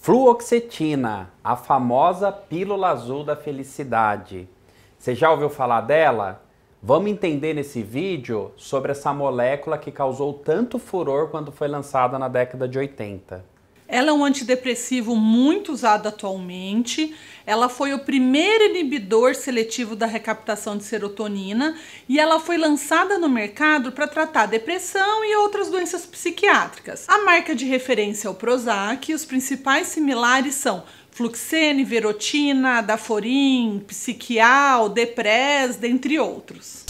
Fluoxetina, a famosa pílula azul da felicidade. Você já ouviu falar dela? Vamos entender nesse vídeo sobre essa molécula que causou tanto furor quando foi lançada na década de 80. Ela é um antidepressivo muito usado atualmente. Ela foi o primeiro inibidor seletivo da recaptação de serotonina e ela foi lançada no mercado para tratar depressão e outras doenças psiquiátricas. A marca de referência é o Prozac e os principais similares são Fluoxene, Verotina, Daforin, Psiquial, Deprez, dentre outros.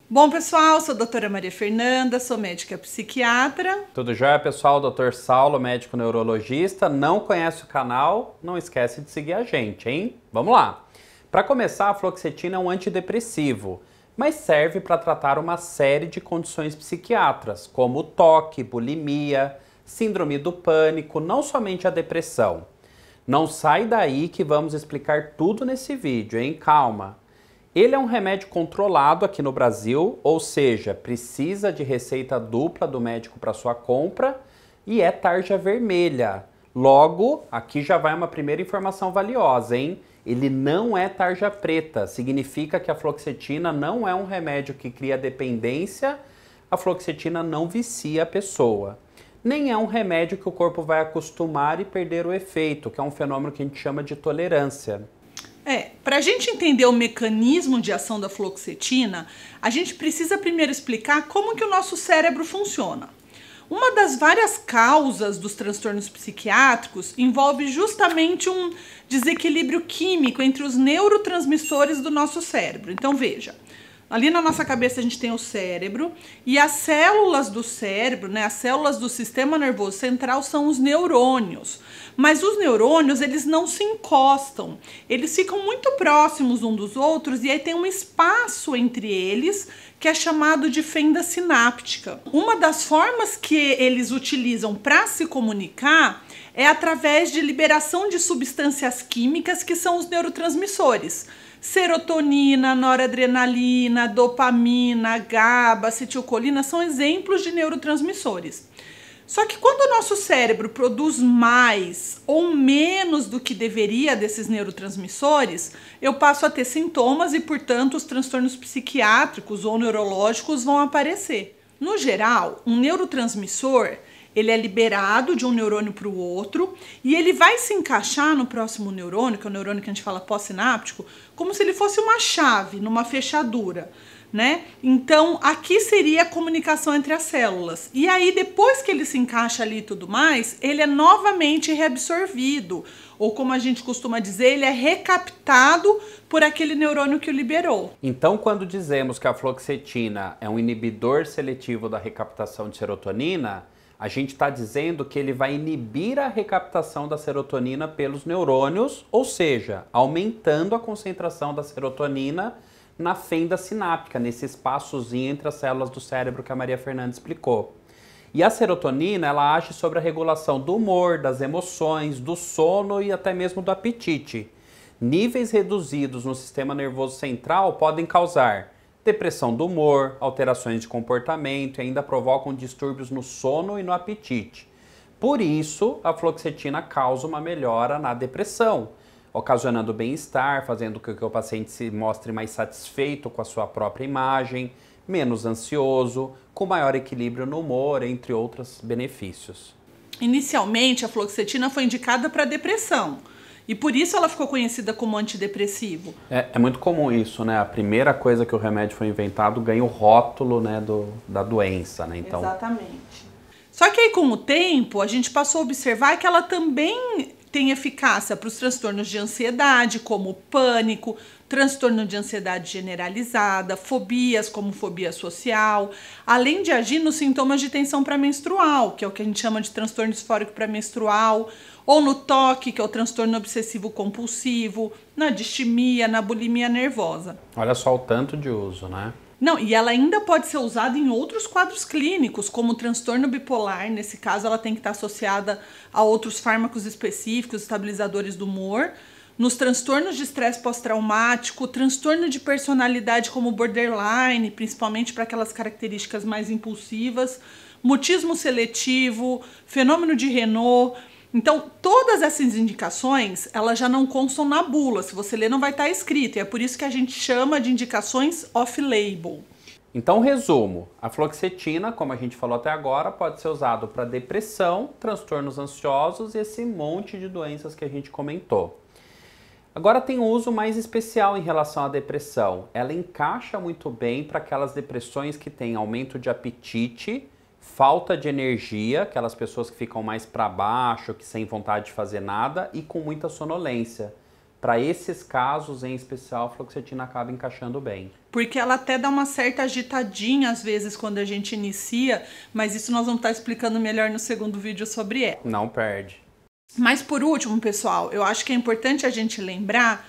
Bom, pessoal, sou a doutora Maria Fernanda, sou médica psiquiatra. Tudo jóia, pessoal? Dr. Saulo, médico neurologista. Não conhece o canal? Não esquece de seguir a gente, hein? Vamos lá! Para começar, a fluoxetina é um antidepressivo, mas serve para tratar uma série de condições psiquiátricas, como toque, bulimia, síndrome do pânico, não somente a depressão. Não sai daí que vamos explicar tudo nesse vídeo, hein? Calma! Ele é um remédio controlado aqui no Brasil, ou seja, precisa de receita dupla do médico para sua compra e é tarja vermelha. Logo, aqui já vai uma primeira informação valiosa, hein? Ele não é tarja preta, significa que a fluoxetina não é um remédio que cria dependência, a fluoxetina não vicia a pessoa. Nem é um remédio que o corpo vai acostumar e perder o efeito, que é um fenômeno que a gente chama de tolerância. Para a gente entender o mecanismo de ação da fluoxetina, a gente precisa primeiro explicar como que o nosso cérebro funciona. Uma das várias causas dos transtornos psiquiátricos envolve justamente um desequilíbrio químico entre os neurotransmissores do nosso cérebro. Então veja, ali na nossa cabeça a gente tem o cérebro e as células do cérebro, né, as células do sistema nervoso central são os neurônios. Mas os neurônios, eles não se encostam, eles ficam muito próximos uns dos outros e aí tem um espaço entre eles que é chamado de fenda sináptica. Uma das formas que eles utilizam para se comunicar é através de liberação de substâncias químicas que são os neurotransmissores. Serotonina, noradrenalina, dopamina, GABA, acetilcolina são exemplos de neurotransmissores. Só que quando o nosso cérebro produz mais ou menos do que deveria desses neurotransmissores, eu passo a ter sintomas e, portanto, os transtornos psiquiátricos ou neurológicos vão aparecer. No geral, um neurotransmissor, ele é liberado de um neurônio para o outro e ele vai se encaixar no próximo neurônio, que é o neurônio que a gente fala pós-sináptico, como se ele fosse uma chave numa fechadura, né? Então, aqui seria a comunicação entre as células. E aí, depois que ele se encaixa ali e tudo mais, ele é novamente reabsorvido, ou como a gente costuma dizer, ele é recaptado por aquele neurônio que o liberou. Então, quando dizemos que a fluoxetina é um inibidor seletivo da recaptação de serotonina, a gente está dizendo que ele vai inibir a recaptação da serotonina pelos neurônios, ou seja, aumentando a concentração da serotonina na fenda sináptica, nesse espaçozinho entre as células do cérebro que a Maria Fernanda explicou. E a serotonina, ela age sobre a regulação do humor, das emoções, do sono e até mesmo do apetite. Níveis reduzidos no sistema nervoso central podem causar depressão do humor, alterações de comportamento e ainda provocam distúrbios no sono e no apetite. Por isso, a fluoxetina causa uma melhora na depressão, ocasionando bem-estar, fazendo com que o paciente se mostre mais satisfeito com a sua própria imagem, menos ansioso, com maior equilíbrio no humor, entre outros benefícios. Inicialmente, a fluoxetina foi indicada para depressão e por isso ela ficou conhecida como antidepressivo. É muito comum isso, né? A primeira coisa que o remédio foi inventado ganha o rótulo, né, da doença, né? Então... Exatamente. Só que aí, com o tempo, a gente passou a observar que ela também tem eficácia para os transtornos de ansiedade, como o pânico, transtorno de ansiedade generalizada, fobias, como fobia social, além de agir nos sintomas de tensão pré-menstrual, que é o que a gente chama de transtorno disfórico pré-menstrual, ou no toque, que é o transtorno obsessivo-compulsivo, na distimia, na bulimia nervosa. Olha só o tanto de uso, né? Não, e ela ainda pode ser usada em outros quadros clínicos, como o transtorno bipolar. Nesse caso, ela tem que estar associada a outros fármacos específicos, estabilizadores do humor. nos transtornos de estresse pós-traumático, transtorno de personalidade como borderline, principalmente para aquelas características mais impulsivas, mutismo seletivo, fenômeno de Renault. Então, todas essas indicações, elas já não constam na bula. Se você ler, não vai estar escrito. E é por isso que a gente chama de indicações off-label. Então, resumo. A fluoxetina, como a gente falou até agora, pode ser usado para depressão, transtornos ansiosos e esse monte de doenças que a gente comentou. Agora tem um uso mais especial em relação à depressão. Ela encaixa muito bem para aquelas depressões que têm aumento de apetite, falta de energia, aquelas pessoas que ficam mais para baixo, que sem vontade de fazer nada e com muita sonolência. Para esses casos, em especial, a fluoxetina acaba encaixando bem. Porque ela até dá uma certa agitadinha, às vezes, quando a gente inicia, mas isso nós vamos estar explicando melhor no segundo vídeo sobre ela. Não perde. Mas por último, pessoal, eu acho que é importante a gente lembrar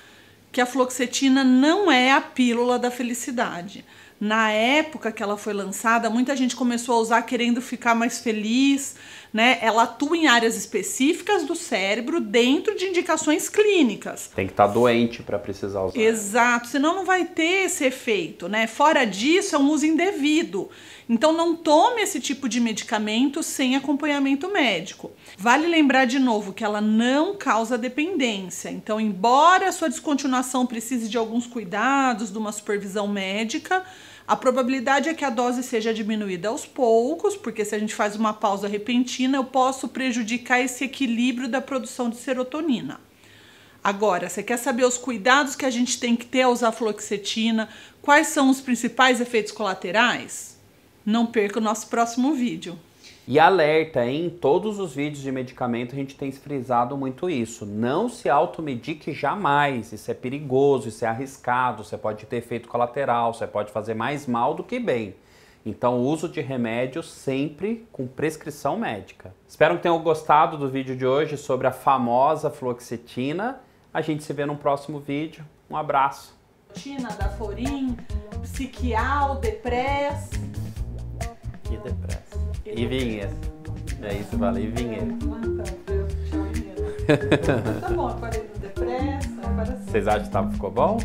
que a fluoxetina não é a pílula da felicidade. Na época que ela foi lançada, muita gente começou a usar querendo ficar mais feliz, né? Ela atua em áreas específicas do cérebro dentro de indicações clínicas. Tem que estar doente para precisar usar. Exato, senão não vai ter esse efeito, né? Fora disso, é um uso indevido. Então não tome esse tipo de medicamento sem acompanhamento médico. Vale lembrar de novo que ela não causa dependência. Então, embora a sua descontinuação precise de alguns cuidados, de uma supervisão médica, a probabilidade é que a dose seja diminuída aos poucos, porque se a gente faz uma pausa repentina, eu posso prejudicar esse equilíbrio da produção de serotonina. Agora, você quer saber os cuidados que a gente tem que ter ao usar fluoxetina? Quais são os principais efeitos colaterais? Não perca o nosso próximo vídeo. E alerta, em todos os vídeos de medicamento a gente tem frisado muito isso. Não se automedique jamais, isso é perigoso, isso é arriscado, você pode ter efeito colateral, você pode fazer mais mal do que bem. Então o uso de remédios sempre com prescrição médica. Espero que tenham gostado do vídeo de hoje sobre a famosa fluoxetina. A gente se vê no próximo vídeo. Um abraço. Daforin, Psiquial, Depress. Que depressa. E vinheta. É isso, vale. E vinheta. Tá bom, agora ele depressa. Vocês acham que ficou bom?